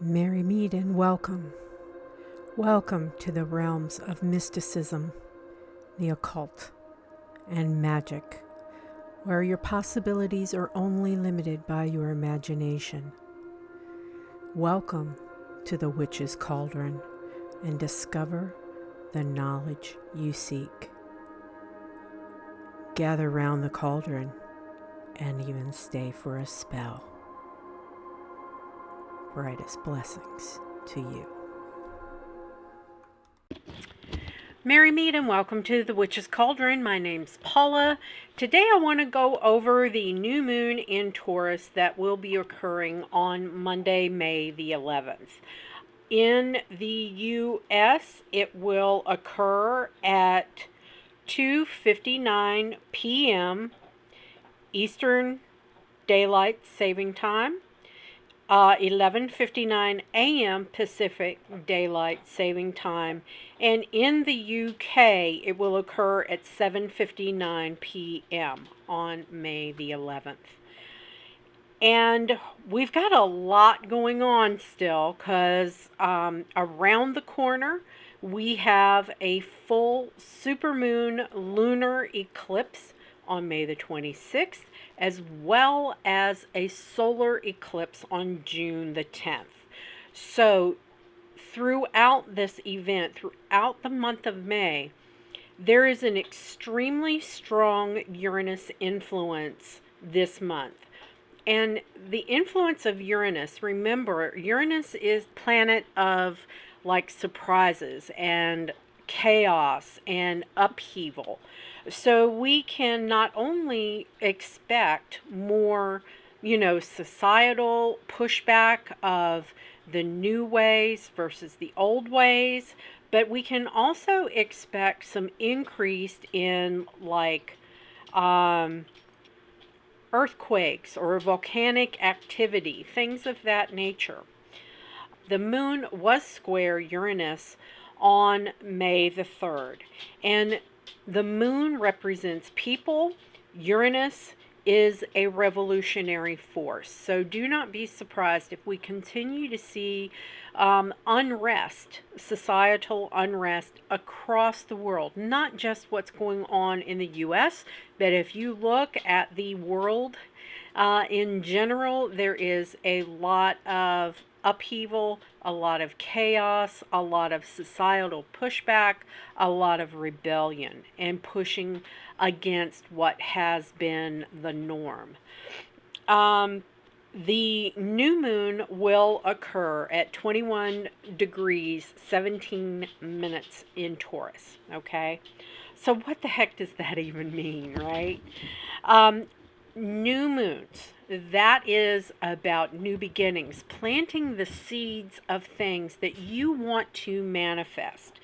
Merry meet and welcome. Welcome to the realms of mysticism, the occult, and magic, where your possibilities are only limited by your imagination. Welcome to the Witch's Cauldron and discover the knowledge you seek. Gather round the cauldron and even stay for a spell. Brightest blessings to you. Merry meet and welcome to the Witch's Cauldron. My name's Paula. Today I want to go over the new moon in Taurus that will be occurring on Monday, May the 11th. In the U.S., it will occur at 2:59 p.m. Eastern Daylight Saving Time. 11:59 a.m. Pacific Daylight Saving Time, and in the UK it will occur at 7:59 p.m. on May the 11th. And we've got a lot going on still because around the corner we have a full supermoon lunar eclipse on May the 26th, as well as a solar eclipse on June the 10th. So throughout this event, throughout the month of May, there is an extremely strong Uranus influence this month. And the influence of Uranus, remember, Uranus is planet of like surprises and chaos and upheaval. So we can not only expect more, societal pushback of the new ways versus the old ways, but we can also expect some increase in earthquakes or volcanic activity, things of that nature. The moon was square Uranus on May the 3rd, and the moon represents people. Uranus is a revolutionary force. So do not be surprised if we continue to see unrest, societal unrest across the world. Not just what's going on in the U.S., but if you look at the world in general, there is a lot of upheaval, a lot of chaos, a lot of societal pushback, a lot of rebellion and pushing against what has been the norm. The new moon will occur at 21 degrees 17 minutes in Taurus, okay? So what the heck does that even mean, right? New moons, that is about new beginnings, planting the seeds of things that you want to manifest,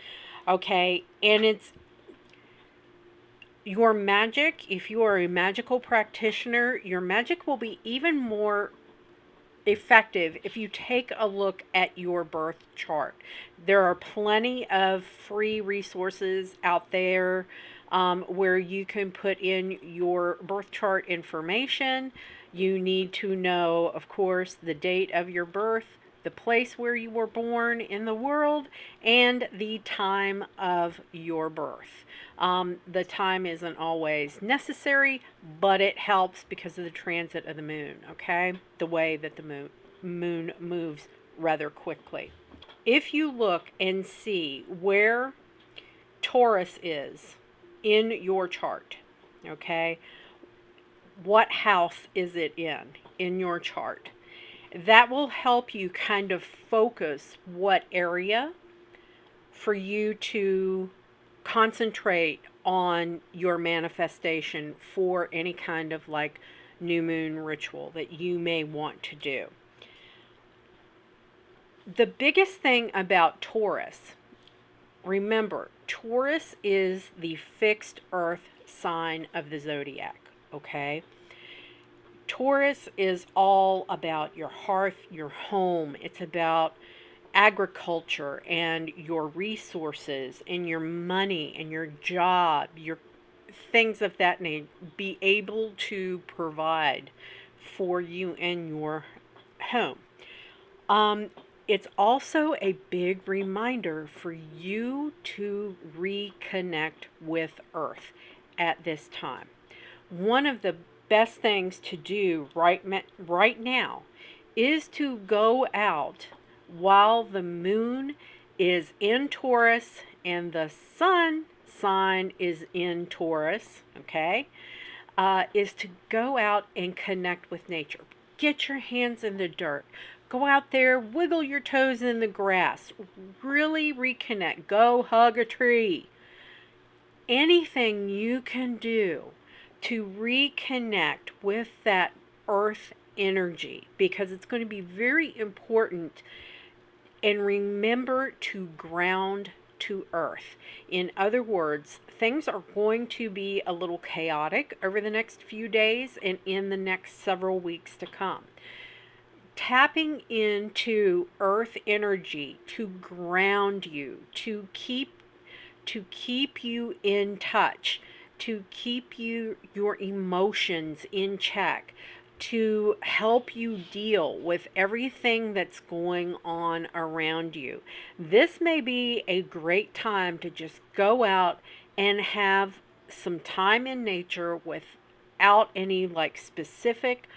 okay? And it's your magic. If you are a magical practitioner, your magic will be even more effective if you take a look at your birth chart. There are plenty of free resources out there where you can put in your birth chart information. You need to know, of course, the date of your birth, the place where you were born in the world, and the time of your birth. The time isn't always necessary, but it helps because of the transit of the moon, okay? The way that the moon moves rather quickly. If you look and see where Taurus is in your chart, okay? What house is it in your chart? That will help you kind of focus what area for you to concentrate on your manifestation for any kind of new moon ritual that you may want to do. The biggest thing about Taurus, remember, Taurus is the fixed earth sign of the zodiac, okay? Taurus is all about your hearth, your home. It's about agriculture and your resources and your money and your job, your things of that nature. Be able to provide for you and your home. It's also a big reminder for you to reconnect with Earth at this time. One of the best things to do right now is to go out while the moon is in Taurus and the sun sign is in Taurus, okay? Is to go out and connect with nature. Get your hands in the dirt. Go out there, wiggle your toes in the grass. Really reconnect. Go hug a tree. Anything you can do to reconnect with that earth energy, because it's going to be very important. And remember to ground to earth. In other words, things are going to be a little chaotic over the next few days and in the next several weeks to come. Tapping into earth energy to ground you, to keep you in touch, to keep your emotions in check, to help you deal with everything that's going on around you. This may be a great time to just go out and have some time in nature without any like specific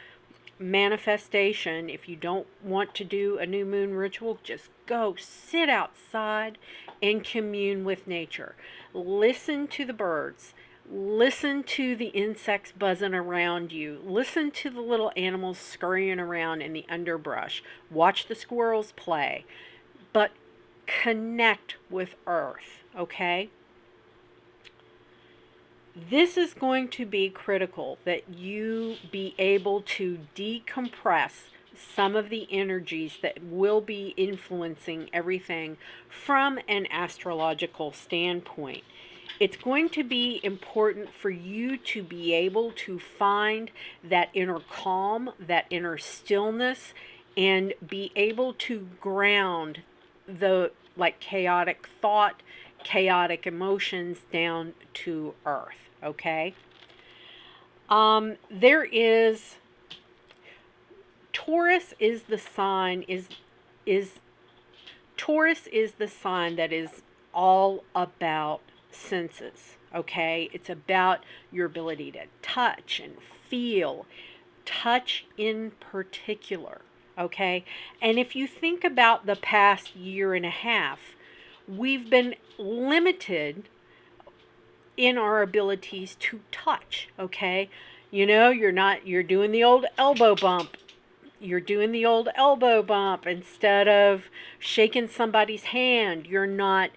manifestation. If you don't want to do a new moon ritual, just go sit outside and commune with nature. Listen to the birds. Listen to the insects buzzing around you. Listen to the little animals scurrying around in the underbrush. Watch the squirrels play. But connect with Earth, okay? This is going to be critical that you be able to decompress some of the energies that will be influencing everything from an astrological standpoint. It's going to be important for you to be able to find that inner calm, that inner stillness, and be able to ground the like chaotic thought, chaotic emotions down to earth, okay? There is Taurus is the sign Taurus is the sign that is all about senses, okay? It's about your ability to touch and feel, touch in particular, okay? And if you think about the past year and a half, we've been limited in our abilities to touch, okay? You know, you're doing the old elbow bump. You're doing the old elbow bump instead of shaking somebody's hand. You're not,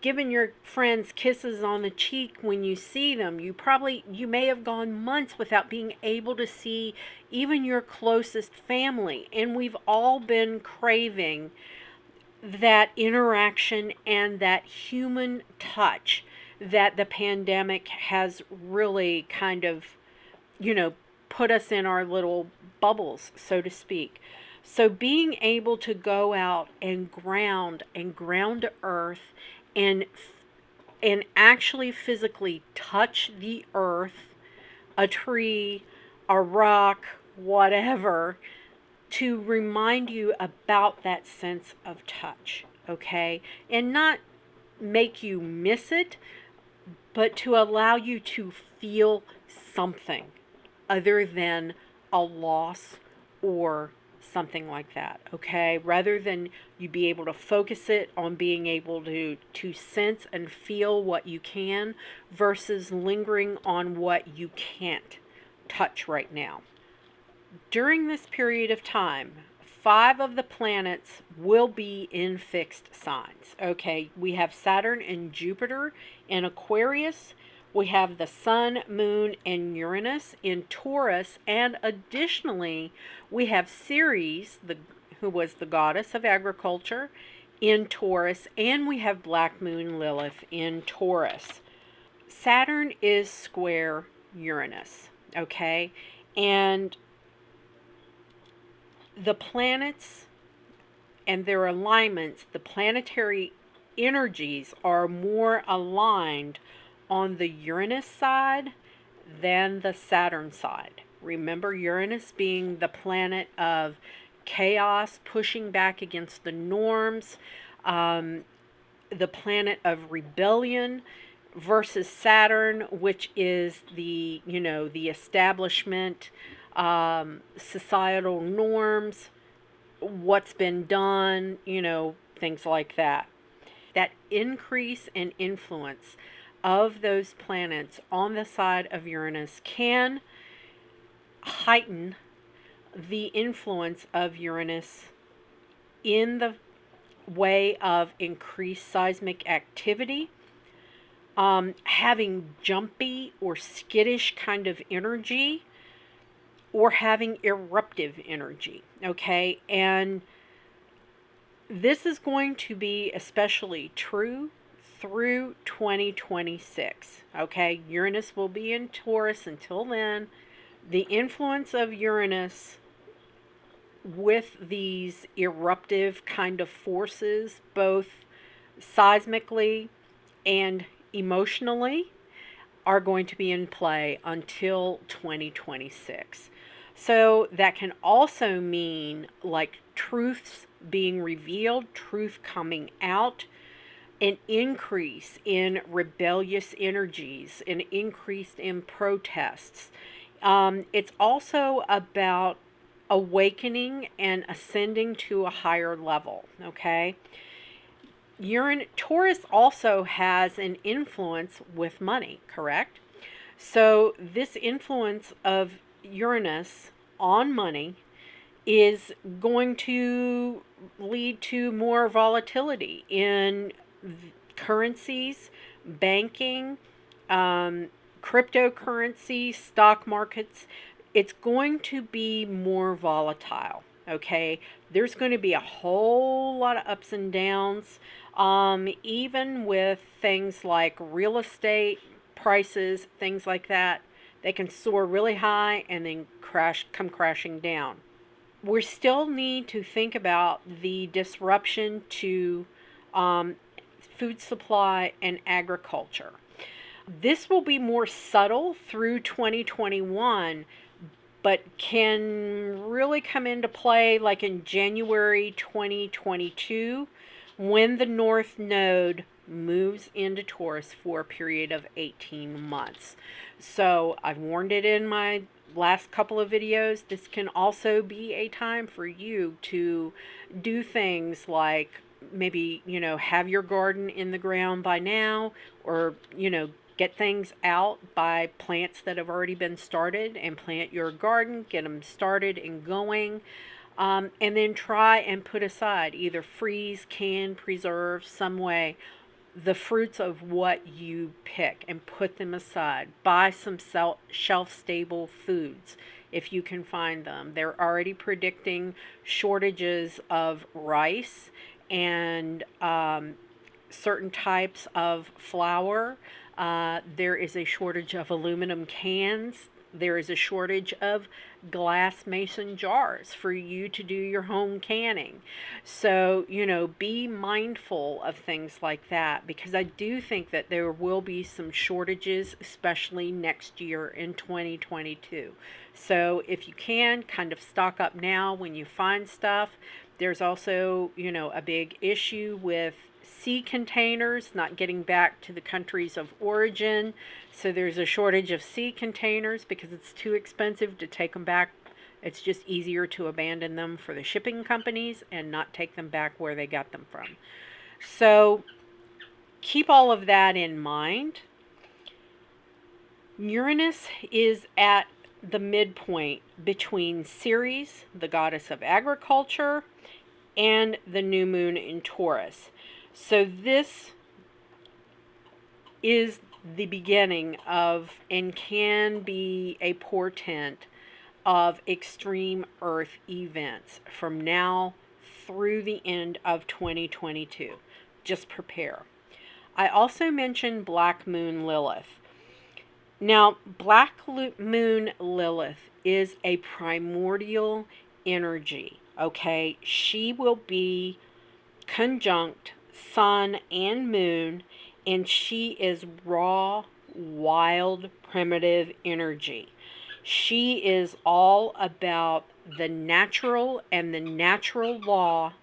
giving your friends kisses on the cheek when you see them. You may have gone months without being able to see even your closest family. And we've all been craving that interaction and that human touch that the pandemic has really kind of, put us in our little bubbles, so to speak. So being able to go out and ground to earth and actually physically touch the earth, a tree, a rock, whatever, to remind you about that sense of touch, okay? And not make you miss it, but to allow you to feel something other than a loss or something like that, okay? Rather than you be able to focus it on being able to sense and feel what you can versus lingering on what you can't touch right now. During this period of time, 5 of the planets will be in fixed signs. Okay, we have Saturn and Jupiter in Aquarius. We have the Sun, Moon, and Uranus in Taurus. And additionally, we have Ceres, who was the goddess of agriculture, in Taurus. And we have Black Moon Lilith in Taurus. Saturn is square Uranus, okay? And the planets and their alignments, the planetary energies are more aligned on the Uranus side than the Saturn side. Remember, Uranus being the planet of chaos, pushing back against the norms, the planet of rebellion, versus Saturn, which is the, the establishment, societal norms, what's been done, things like that. That increase in influence of those planets on the side of Uranus can heighten the influence of Uranus in the way of increased seismic activity, having jumpy or skittish kind of energy, or having eruptive energy, okay? And this is going to be especially true through 2026, okay? Uranus will be in Taurus until then. The influence of Uranus with these eruptive kind of forces, both seismically and emotionally, are going to be in play until 2026. So that can also mean like truths being revealed, truth coming out, an increase in rebellious energies, an increase in protests. It's also about awakening and ascending to a higher level, okay? Taurus also has an influence with money, correct? So this influence of Uranus on money is going to lead to more volatility in currencies, banking, cryptocurrency, stock markets. It's going to be more volatile, okay? There's going to be a whole lot of ups and downs, even with things like real estate prices, things like that. They can soar really high and then come crashing down. We still need to think about the disruption to food supply and agriculture. This will be more subtle through 2021, but can really come into play like in January 2022 when the North Node moves into Taurus for a period of 18 months. So I've warned it in my last couple of videos. This can also be a time for you to do things like maybe, have your garden in the ground by now, or, get things out by plants that have already been started and plant your garden, get them started and going. And then try and put aside, either freeze, can, preserve, some way, the fruits of what you pick and put them aside. Buy some shelf-stable foods if you can find them. They're already predicting shortages of rice and certain types of flour. There is a shortage of aluminum cans. There is a shortage of glass mason jars for you to do your home canning. So, be mindful of things like that, because I do think that there will be some shortages, especially next year in 2022. So if you can, kind of stock up now when you find stuff. There's also, a big issue with sea containers not getting back to the countries of origin. So there's a shortage of sea containers because it's too expensive to take them back. It's just easier to abandon them for the shipping companies and not take them back where they got them from. So keep all of that in mind. Uranus is at the midpoint between Ceres, the goddess of agriculture, and the new moon in Taurus. So this is the beginning of, and can be a portent of, extreme Earth events from now through the end of 2022. Just prepare. I also mentioned Black Moon Lilith. Now, Black Moon Lilith is a primordial energy, okay? She will be conjunct Sun and Moon, and she is raw, wild, primitive energy. She is all about the natural and the natural law,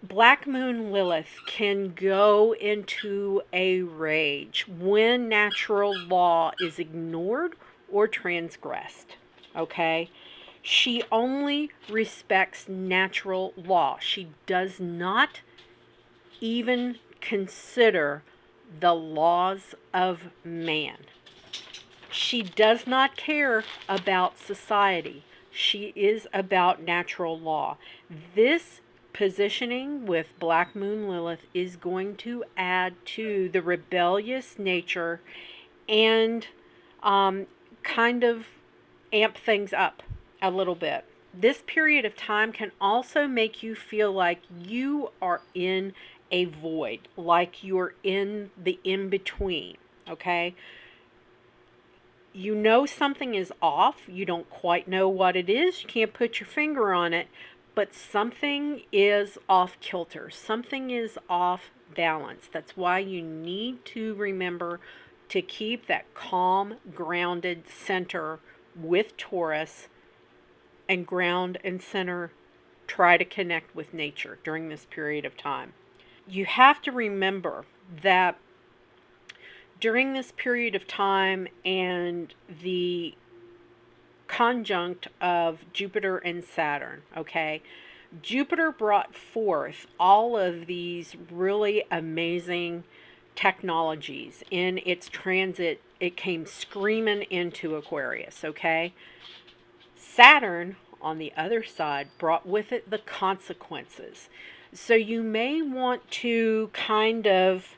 Black Moon Lilith can go into a rage when natural law is ignored or transgressed. Okay? She only respects natural law. She does not even consider the laws of man. She does not care about society. She is about natural law. This positioning with Black Moon Lilith is going to add to the rebellious nature and kind of amp things up a little bit. This period of time can also make you feel like you are in a void, like you're in the in-between, okay? You know something is off. You don't quite know what it is. You can't put your finger on it, but something is off kilter. Something is off balance. That's why you need to remember to keep that calm, grounded center with Taurus, and ground and center. Try to connect with nature during this period of time. You have to remember that during this period of time and the conjunct of Jupiter and Saturn, okay, Jupiter brought forth all of these really amazing technologies. In its transit, it came screaming into Aquarius, okay? Saturn, on the other side, brought with it the consequences. So you may want to kind of,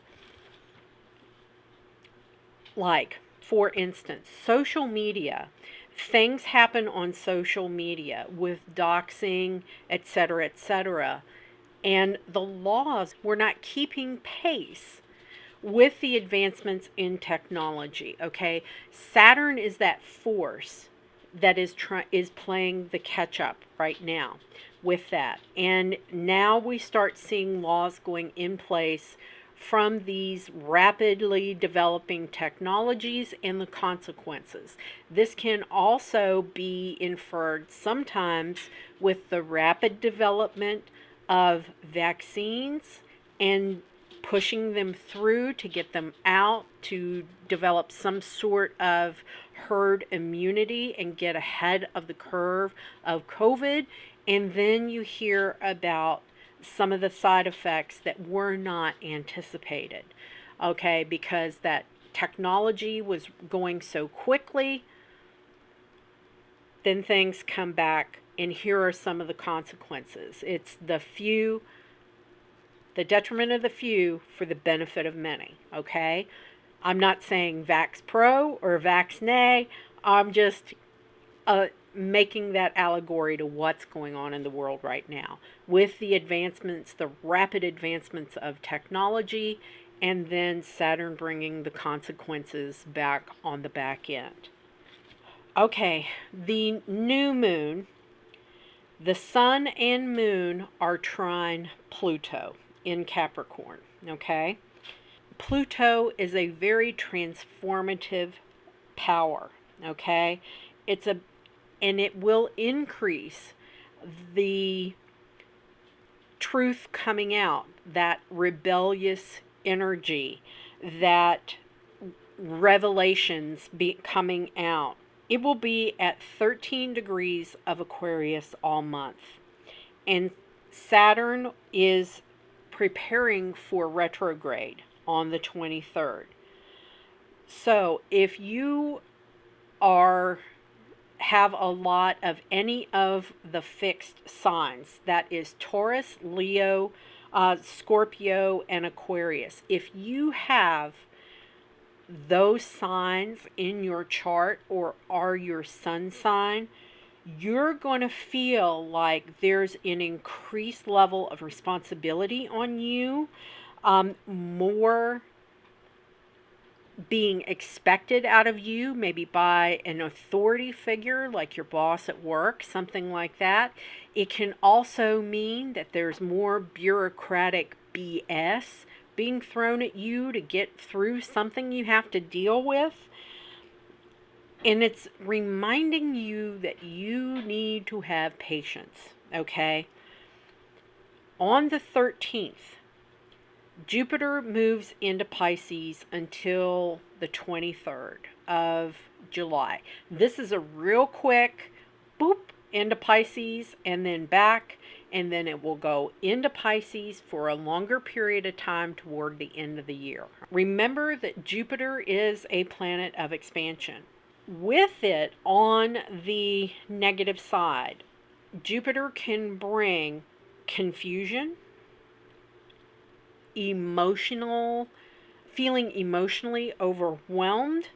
like, for instance, social media. Things happen on social media with doxing, etc., etc. And the laws were not keeping pace with the advancements in technology, okay? Saturn is that force that is playing the catch up right now with that. And now we start seeing laws going in place from these rapidly developing technologies and the consequences. This can also be inferred sometimes with the rapid development of vaccines and pushing them through to get them out to develop some sort of herd immunity and get ahead of the curve of COVID. And then you hear about some of the side effects that were not anticipated, okay, because that technology was going so quickly. Then things come back, and here are some of the consequences. It's the few, the detriment of the few for the benefit of many, okay? I'm not saying vax pro or vax nay. I'm just making that allegory to what's going on in the world right now with the advancements, the rapid advancements of technology, and then Saturn bringing the consequences back on the back end. Okay, the new moon, the sun and moon are trine Pluto in Capricorn, okay? Pluto is a very transformative power, okay? And it will increase the truth coming out, that rebellious energy, that revelations coming out. It will be at 13 degrees of Aquarius all month. And Saturn is preparing for retrograde on the 23rd. So if you have a lot of any of the fixed signs, that is Taurus, Leo, Scorpio, and Aquarius. If you have those signs in your chart or are your sun sign, you're going to feel like there's an increased level of responsibility on you, more being expected out of you, maybe by an authority figure like your boss at work, something like that. It can also mean that there's more bureaucratic BS being thrown at you to get through something you have to deal with. And it's reminding you that you need to have patience, okay? On the 13th, Jupiter moves into Pisces until the 23rd of July. This is a real quick boop into Pisces and then back, and then it will go into Pisces for a longer period of time toward the end of the year. Remember that Jupiter is a planet of expansion. With it on the negative side, Jupiter can bring confusion, feeling emotionally overwhelmed.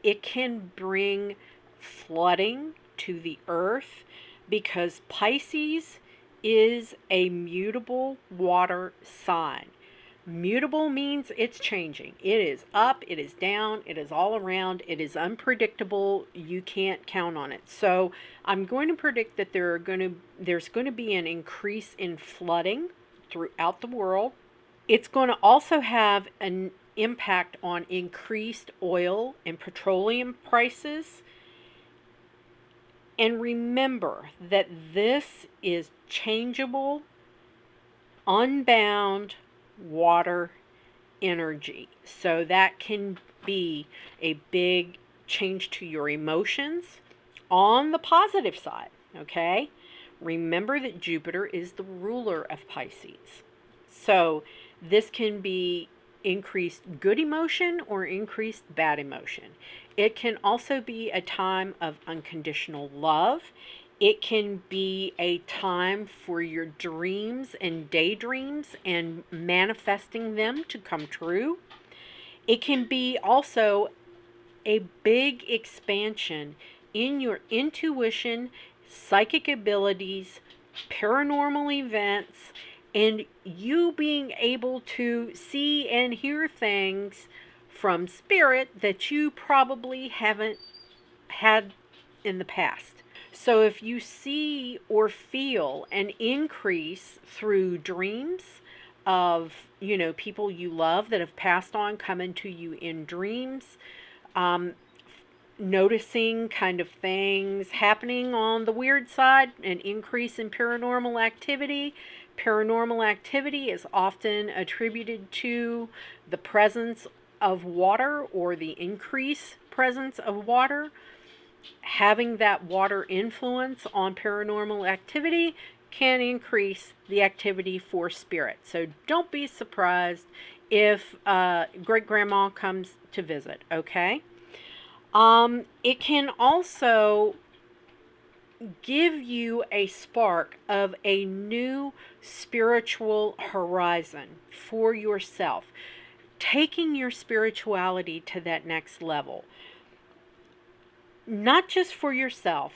It can bring flooding to the earth because Pisces is a mutable water sign. Mutable means it's changing. It is up, it is down, it is all around, it is unpredictable. You can't count on it. So I'm going to predict that there's going to be an increase in flooding throughout the world. It's going to also have an impact on increased oil and petroleum prices. And remember that this is changeable, unbound water energy. So that can be a big change to your emotions on the positive side, okay? Remember that Jupiter is the ruler of Pisces. So this can be increased good emotion or increased bad emotion. It can also be a time of unconditional love. It can be a time for your dreams and daydreams and manifesting them to come true. It can be also a big expansion in your intuition, psychic abilities, paranormal events, and you being able to see and hear things from spirit that you probably haven't had in the past. So if you see or feel an increase through dreams of, people you love that have passed on coming to you in dreams, noticing kind of things happening on the weird side, an increase in paranormal activity. Paranormal activity is often attributed to the presence of water or the increased presence of water. Having that water influence on paranormal activity can increase the activity for spirit. So don't be surprised if great grandma comes to visit, okay? It can also give you a spark of a new spiritual horizon for yourself, taking your spirituality to that next level. Not just for yourself,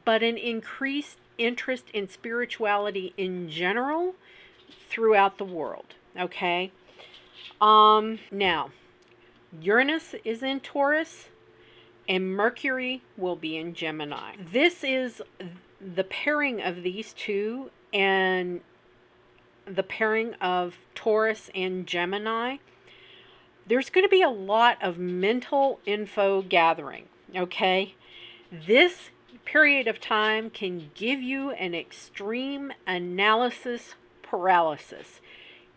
but an increased interest in spirituality in general throughout the world, okay? Now, Uranus is in Taurus, and Mercury will be in Gemini. This is the pairing of these two, and the pairing of Taurus and Gemini. There's going to be a lot of mental info gathering, okay? This period of time can give you an extreme analysis paralysis.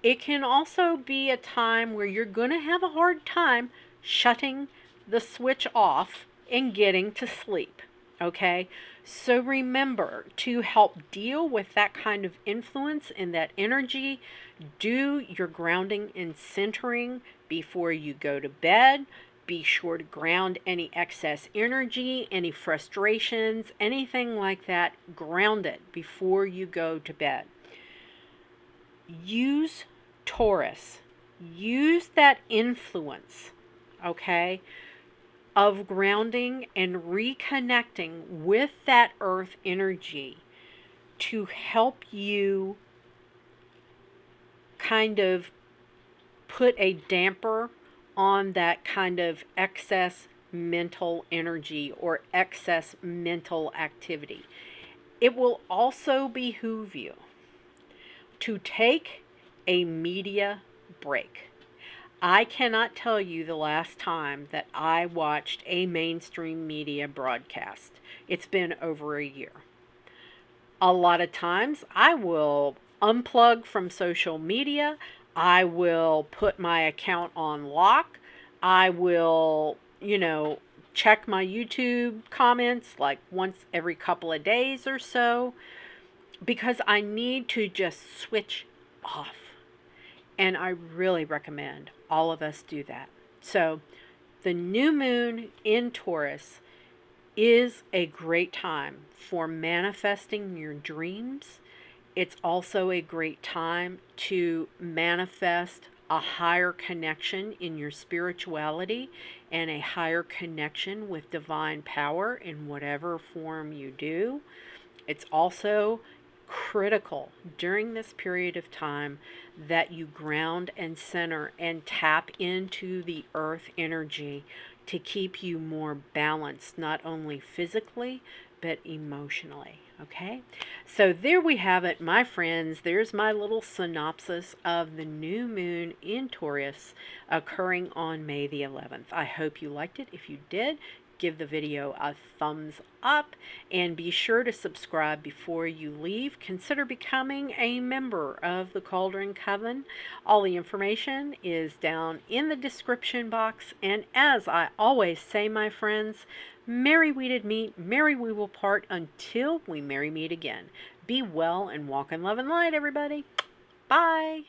It can also be a time where you're going to have a hard time shutting the switch off and getting to sleep, okay? So remember, to help deal with that kind of influence and that energy, do your grounding and centering before you go to bed. Be sure to ground any excess energy, any frustrations, anything like that. Ground it before you go to bed. Use Taurus. Use that influence, okay, of grounding and reconnecting with that earth energy to help you kind of put a damper on that kind of excess mental energy or excess mental activity. It will also behoove you to take a media break. I cannot tell you the last time that I watched a mainstream media broadcast. It's been over a year. A lot of times I will unplug from social media. I will put my account on lock. I will, check my YouTube comments like once every couple of days or so because I need to just switch off. And I really recommend all of us do that. So, the new moon in Taurus is a great time for manifesting your dreams. It's also a great time to manifest a higher connection in your spirituality and a higher connection with divine power in whatever form you do. It's also critical during this period of time that you ground and center and tap into the earth energy to keep you more balanced, not only physically, but emotionally. Okay, so there we have it, my friends. There's my little synopsis of the new moon in Taurus occurring on May the 11th. I hope you liked it. If you did, give the video a thumbs up and be sure to subscribe before you leave. Consider becoming a member of the Cauldron Coven. All the information is down in the description box. And as I always say, my friends, merry we did meet, merry we will part until we merry meet again. Be well and walk in love and light, everybody. Bye.